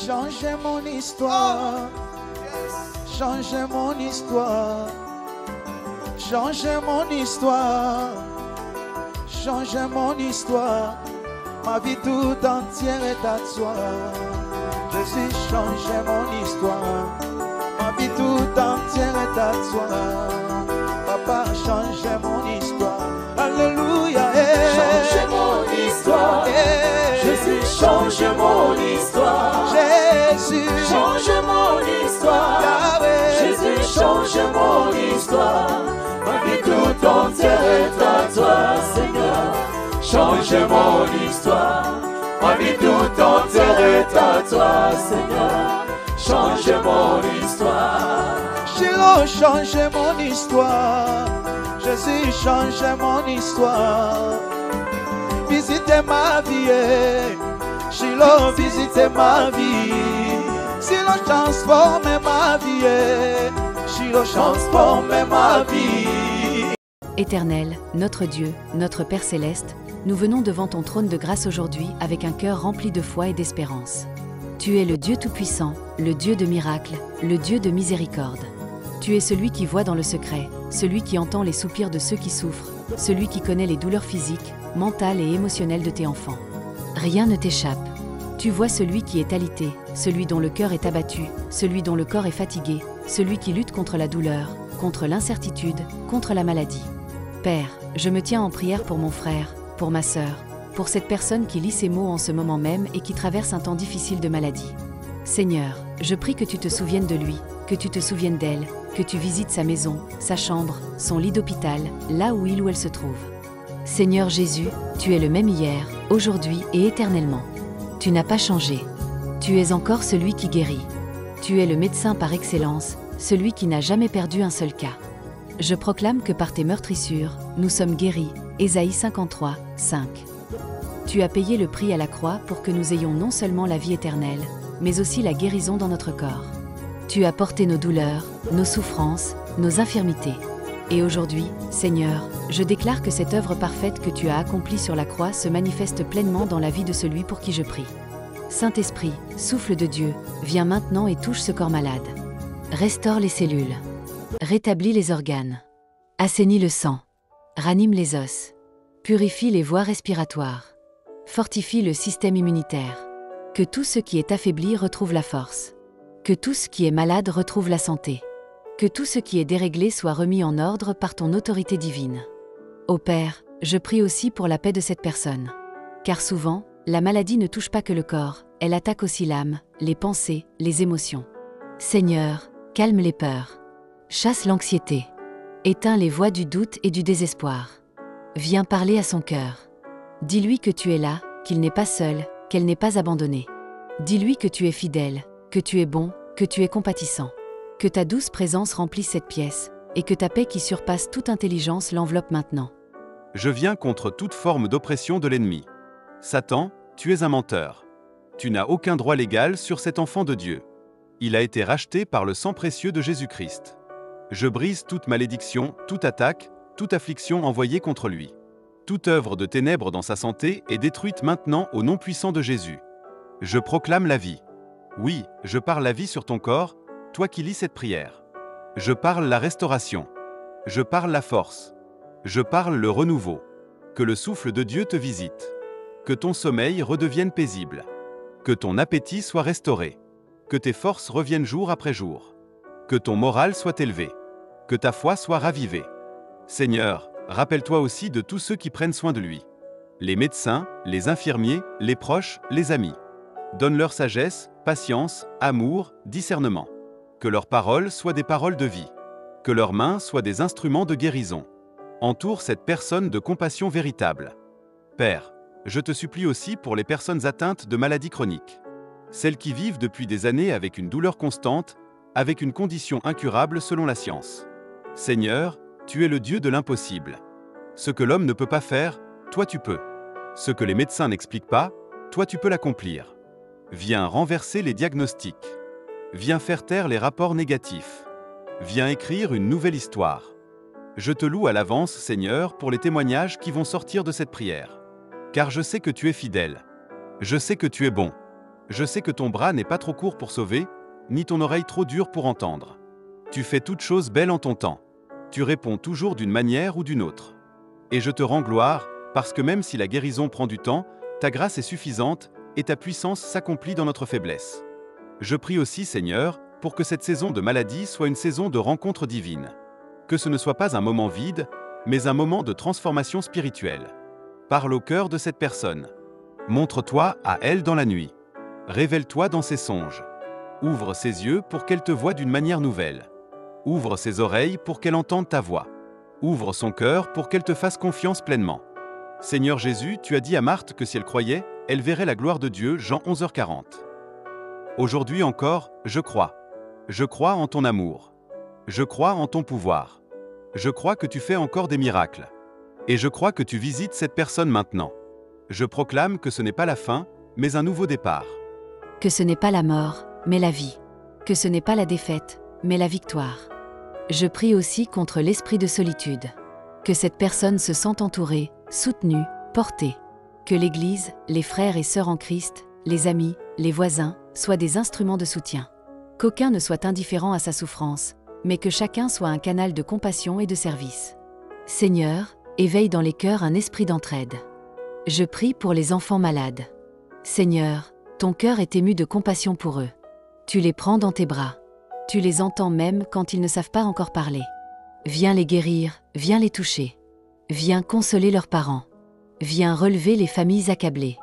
Changez mon histoire. Changez mon histoire. Changez mon histoire. Changez mon histoire. Ma vie tout entière est à toi. Jésus, changez mon histoire. Ma vie tout entière est à toi. Papa, changez mon histoire. Alléluia. Changez mon histoire. Jésus, change mon histoire. Jésus, change mon histoire. Yahweh. Jésus, change mon histoire. Ma vie tout entière est à toi, Seigneur. Change mon histoire. Ma vie tout entière est à toi, Seigneur. Change mon histoire. Shiloh, changez mon histoire. Jésus, changez mon histoire. Visitez ma vie. Shiloh, visitez ma vie. Shiloh, transformez ma vie. Shiloh, transformez ma vie. Éternel, notre Dieu, notre Père Céleste, nous venons devant ton trône de grâce aujourd'hui avec un cœur rempli de foi et d'espérance. Tu es le Dieu Tout-Puissant, le Dieu de miracles, le Dieu de miséricorde. Tu es celui qui voit dans le secret, celui qui entend les soupirs de ceux qui souffrent, celui qui connaît les douleurs physiques, mentales et émotionnelles de tes enfants. Rien ne t'échappe. Tu vois celui qui est alité, celui dont le cœur est abattu, celui dont le corps est fatigué, celui qui lutte contre la douleur, contre l'incertitude, contre la maladie. Père, je me tiens en prière pour mon frère, pour ma sœur, pour cette personne qui lit ces mots en ce moment même et qui traverse un temps difficile de maladie. Seigneur, je prie que tu te souviennes de lui, que tu te souviennes d'elle, que tu visites sa maison, sa chambre, son lit d'hôpital, là où il ou elle se trouve. Seigneur Jésus, tu es le même hier, aujourd'hui et éternellement. Tu n'as pas changé. Tu es encore celui qui guérit. Tu es le médecin par excellence, celui qui n'a jamais perdu un seul cas. Je proclame que par tes meurtrissures, nous sommes guéris. Ésaïe 53, 5. Tu as payé le prix à la croix pour que nous ayons non seulement la vie éternelle, mais aussi la guérison dans notre corps. Tu as porté nos douleurs, nos souffrances, nos infirmités. Et aujourd'hui, Seigneur, je déclare que cette œuvre parfaite que tu as accomplie sur la croix se manifeste pleinement dans la vie de celui pour qui je prie. Saint-Esprit, souffle de Dieu, viens maintenant et touche ce corps malade. Restaure les cellules. Rétablis les organes. Assainis le sang. Ranime les os. Purifie les voies respiratoires. Fortifie le système immunitaire. Que tout ce qui est affaibli retrouve la force. Que tout ce qui est malade retrouve la santé. Que tout ce qui est déréglé soit remis en ordre par ton autorité divine. Ô Père, je prie aussi pour la paix de cette personne. Car souvent, la maladie ne touche pas que le corps, elle attaque aussi l'âme, les pensées, les émotions. Seigneur, calme les peurs. Chasse l'anxiété. Éteins les voix du doute et du désespoir. Viens parler à son cœur. Dis-lui que tu es là, qu'il n'est pas seul, qu'elle n'est pas abandonnée. Dis-lui que tu es fidèle, que tu es bon, que tu es compatissant. Que ta douce présence remplisse cette pièce, et que ta paix qui surpasse toute intelligence l'enveloppe maintenant. Je viens contre toute forme d'oppression de l'ennemi. Satan, tu es un menteur. Tu n'as aucun droit légal sur cet enfant de Dieu. Il a été racheté par le sang précieux de Jésus-Christ. Je brise toute malédiction, toute attaque, toute affliction envoyée contre lui. Toute œuvre de ténèbres dans sa santé est détruite maintenant au nom puissant de Jésus. Je proclame la vie. Oui, je parle la vie sur ton corps, toi qui lis cette prière. Je parle la restauration. Je parle la force. Je parle le renouveau. Que le souffle de Dieu te visite. Que ton sommeil redevienne paisible. Que ton appétit soit restauré. Que tes forces reviennent jour après jour. Que ton moral soit élevé. Que ta foi soit ravivée. Seigneur, rappelle-toi aussi de tous ceux qui prennent soin de lui. Les médecins, les infirmiers, les proches, les amis. Donne-leur sagesse, patience, amour, discernement. Que leurs paroles soient des paroles de vie. Que leurs mains soient des instruments de guérison. Entoure cette personne de compassion véritable. Père, je te supplie aussi pour les personnes atteintes de maladies chroniques. Celles qui vivent depuis des années avec une douleur constante, avec une condition incurable selon la science. Seigneur, tu es le Dieu de l'impossible. Ce que l'homme ne peut pas faire, toi tu peux. Ce que les médecins n'expliquent pas, toi tu peux l'accomplir. Viens renverser les diagnostics. Viens faire taire les rapports négatifs. Viens écrire une nouvelle histoire. Je te loue à l'avance, Seigneur, pour les témoignages qui vont sortir de cette prière. Car je sais que tu es fidèle. Je sais que tu es bon. Je sais que ton bras n'est pas trop court pour sauver, ni ton oreille trop dure pour entendre. Tu fais toutes choses belles en ton temps. Tu réponds toujours d'une manière ou d'une autre. Et je te rends gloire, parce que même si la guérison prend du temps, ta grâce est suffisante et ta puissance s'accomplit dans notre faiblesse. Je prie aussi, Seigneur, pour que cette saison de maladie soit une saison de rencontre divine. Que ce ne soit pas un moment vide, mais un moment de transformation spirituelle. Parle au cœur de cette personne. Montre-toi à elle dans la nuit. Révèle-toi dans ses songes. Ouvre ses yeux pour qu'elle te voie d'une manière nouvelle. Ouvre ses oreilles pour qu'elle entende ta voix. Ouvre son cœur pour qu'elle te fasse confiance pleinement. Seigneur Jésus, tu as dit à Marthe que si elle croyait, elle verrait la gloire de Dieu, Jean 11h40. Aujourd'hui encore, je crois. Je crois en ton amour. Je crois en ton pouvoir. Je crois que tu fais encore des miracles. Et je crois que tu visites cette personne maintenant. Je proclame que ce n'est pas la fin, mais un nouveau départ. Que ce n'est pas la mort, mais la vie. Que ce n'est pas la défaite, mais la victoire. Je prie aussi contre l'esprit de solitude. Que cette personne se sente entourée, soutenue, portée. Que l'Église, les frères et sœurs en Christ, les amis, les voisins, soient des instruments de soutien. Qu'aucun ne soit indifférent à sa souffrance, mais que chacun soit un canal de compassion et de service. Seigneur, éveille dans les cœurs un esprit d'entraide. Je prie pour les enfants malades. Seigneur, ton cœur est ému de compassion pour eux. Tu les prends dans tes bras. Tu les entends même quand ils ne savent pas encore parler. Viens les guérir, viens les toucher. Viens consoler leurs parents. Viens relever les familles accablées.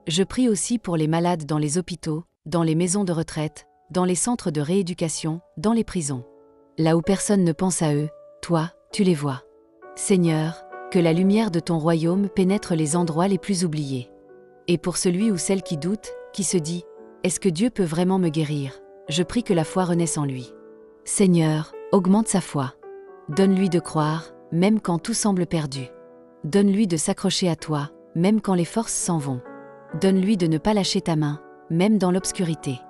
Je prie aussi pour les malades dans les hôpitaux, dans les maisons de retraite, dans les centres de rééducation, dans les prisons. Là où personne ne pense à eux, toi, tu les vois. Seigneur, que la lumière de ton royaume pénètre les endroits les plus oubliés. Et pour celui ou celle qui doute, qui se dit « Est-ce que Dieu peut vraiment me guérir ?» Je prie que la foi renaisse en lui. Seigneur, augmente sa foi. Donne-lui de croire, même quand tout semble perdu. Donne-lui de s'accrocher à toi, même quand les forces s'en vont. Donne-lui de ne pas lâcher ta main, même dans l'obscurité.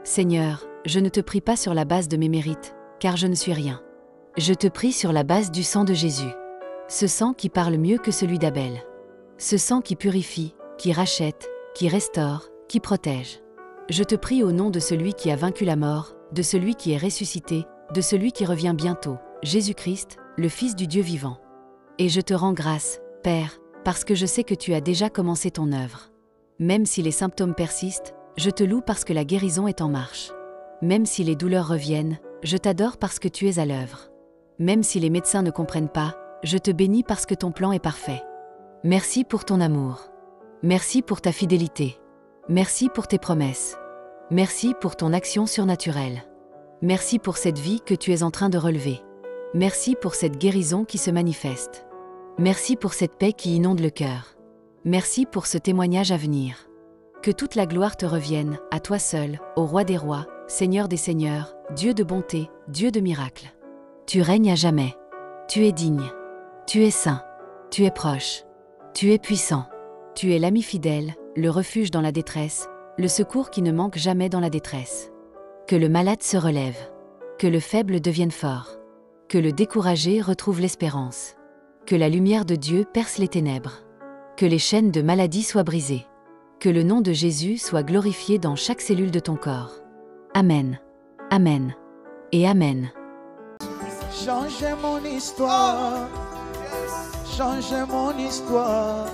Seigneur, je ne te prie pas sur la base de mes mérites, car je ne suis rien. Je te prie sur la base du sang de Jésus. Ce sang qui parle mieux que celui d'Abel. Ce sang qui purifie, qui rachète, qui restaure, qui protège. Je te prie au nom de celui qui a vaincu la mort, de celui qui est ressuscité, de celui qui revient bientôt, Jésus-Christ, le Fils du Dieu vivant. Et je te rends grâce, Père, parce que je sais que tu as déjà commencé ton œuvre. Même si les symptômes persistent, je te loue parce que la guérison est en marche. Même si les douleurs reviennent, je t'adore parce que tu es à l'œuvre. Même si les médecins ne comprennent pas, je te bénis parce que ton plan est parfait. Merci pour ton amour. Merci pour ta fidélité. Merci pour tes promesses. Merci pour ton action surnaturelle. Merci pour cette vie que tu es en train de relever. Merci pour cette guérison qui se manifeste. Merci pour cette paix qui inonde le cœur. Merci pour ce témoignage à venir. Que toute la gloire te revienne, à toi seul, ô Roi des rois, Seigneur des seigneurs, Dieu de bonté, Dieu de miracles. Tu règnes à jamais. Tu es digne. Tu es saint. Tu es proche. Tu es puissant. Tu es l'ami fidèle, le refuge dans la détresse, le secours qui ne manque jamais dans la détresse. Que le malade se relève. Que le faible devienne fort. Que le découragé retrouve l'espérance. Que la lumière de Dieu perce les ténèbres. Que les chaînes de maladie soient brisées. Que le nom de Jésus soit glorifié dans chaque cellule de ton corps. Amen. Amen. Et Amen. Changez mon histoire. Changez mon histoire.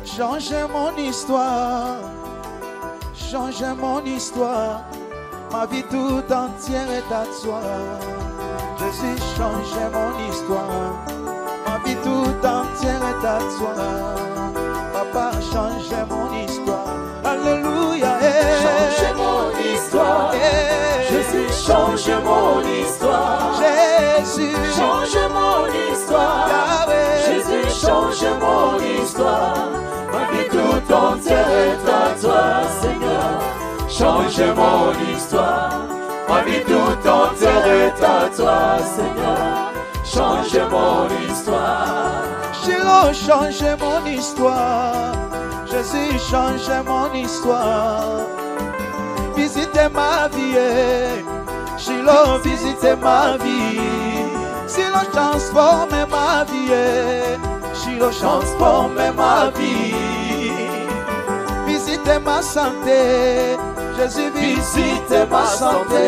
Changez mon histoire. Changez mon histoire. Ma vie tout entière est à toi. Jésus, changez mon histoire. Ma vie tout entière est à toi. Papa, changez mon histoire. Alléluia. Changez mon histoire. Jésus, change mon histoire. Jésus, Change mon histoire. Yahweh. Jésus, change mon histoire. Ma vie tout entière est à toi, Seigneur. Change mon histoire. Ma vie tout entière est à toi, Seigneur. Change mon histoire. Shiloh, changez mon histoire. Jésus, changez mon histoire. Visitez ma vie. Shiloh, visitez ma vie. Shiloh, transformez ma vie. Shiloh, transformez ma vie. Visitez visite ma santé. Jésus, visite ma santé.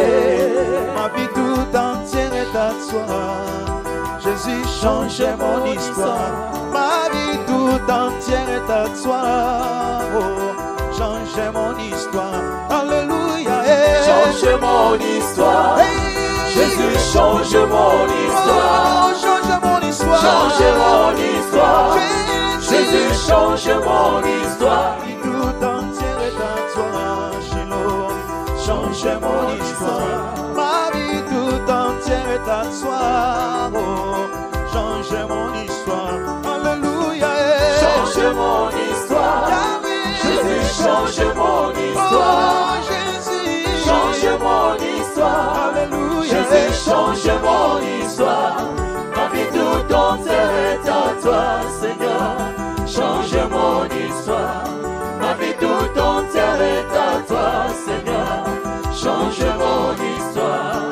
Ma vie tout entière est à toi. Jésus, change mon histoire. Ma vie tout entière est à toi. Oh, change mon histoire. Alléluia. Change mon histoire. Jésus, change mon histoire. Oh, change mon histoire. Change mon histoire. Jésus, change mon histoire. Ma vie tout entière est à toi. Shiloh, change mon histoire. Ma vie tout entière est à toi. Oh, change mon histoire. Alléluia. Change mon histoire. Jésus, change mon histoire. Oh, Jésus, change mon histoire. Alléluia. Jésus, change mon histoire. Ma vie tout entière est à toi, Seigneur. Change mon histoire. Ma vie tout entière est à toi, Seigneur. Change mon histoire.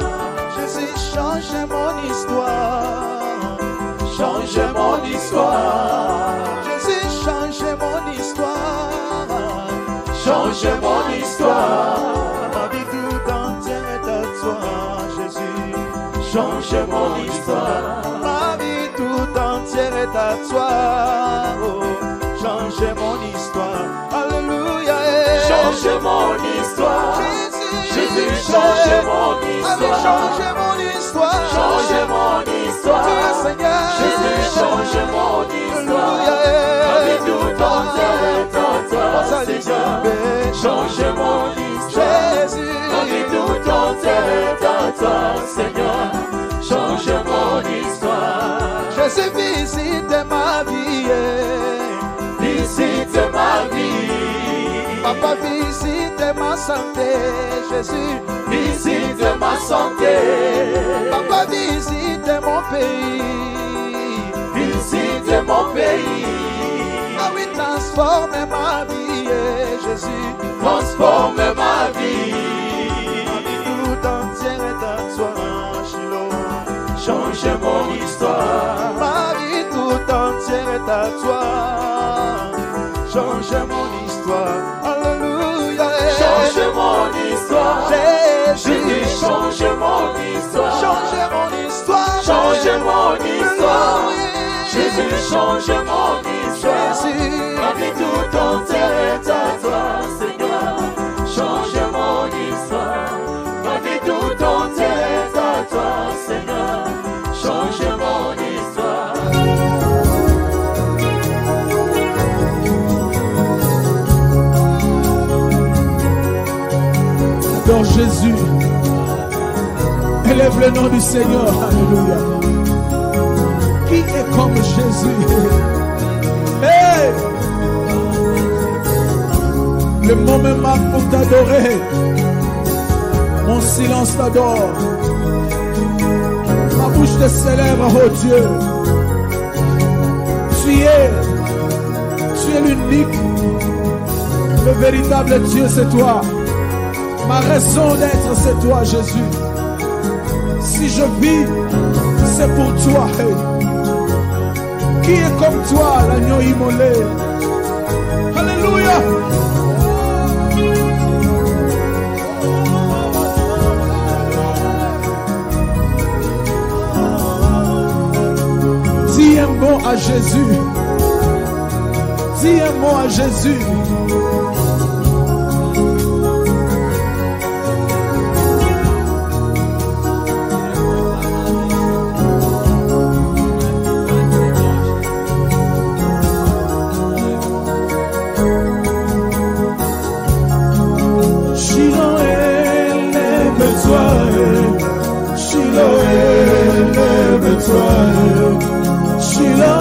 Jésus, change mon histoire. Change mon histoire. Jésus, change mon histoire. Change mon histoire. Ma vie tout entière est à toi, Jésus. Change mon histoire. Ma vie tout entière est à toi. Oh, change mon histoire. Alléluia. Change mon histoire. Jésus, change mon histoire. Change mon histoire. Change mon histoire. Seigneur. Jésus, change mon histoire. Ma vie tout entière est à toi, Seigneur. Change mon histoire. Ma vie tout entière est à toi, Seigneur. Change mon histoire. Jésus, visite ma vie. Visite ma vie. Papa, visite ma santé. Jésus, visite ma santé. Papa, visite mon pays. Visite mon pays. Ah oui, transforme ma vie, Jésus. Transforme ma vie. Ma vie tout entière est à toi, Shiloh. Change mon histoire. Ma vie tout entière est à toi. Change mon histoire. Alléluia. Change mon histoire. Jésus, change mon histoire. Change mon histoire. Change mon histoire. Jésus, change mon histoire. Ma vie tout entière est à toi, Seigneur. Change mon histoire. Ma vie tout entière est à toi, Seigneur. Change mon histoire. Adore Jésus. Élève le nom du Seigneur. Alléluia. Qui est comme Jésus? Hey! Le mot me manque pour t'adorer. Mon silence t'adore. Ma bouche te célèbre, oh Dieu. Tu es l'unique. Le véritable Dieu, c'est toi. Ma raison d'être, c'est toi, Jésus. Si je vis, c'est pour toi. Hey. Qui est comme toi, l'agneau immolé? Alléluia. Dis un mot à Jésus. Dis un mot à Jésus. Shiloh, élève-toi. Shiloh,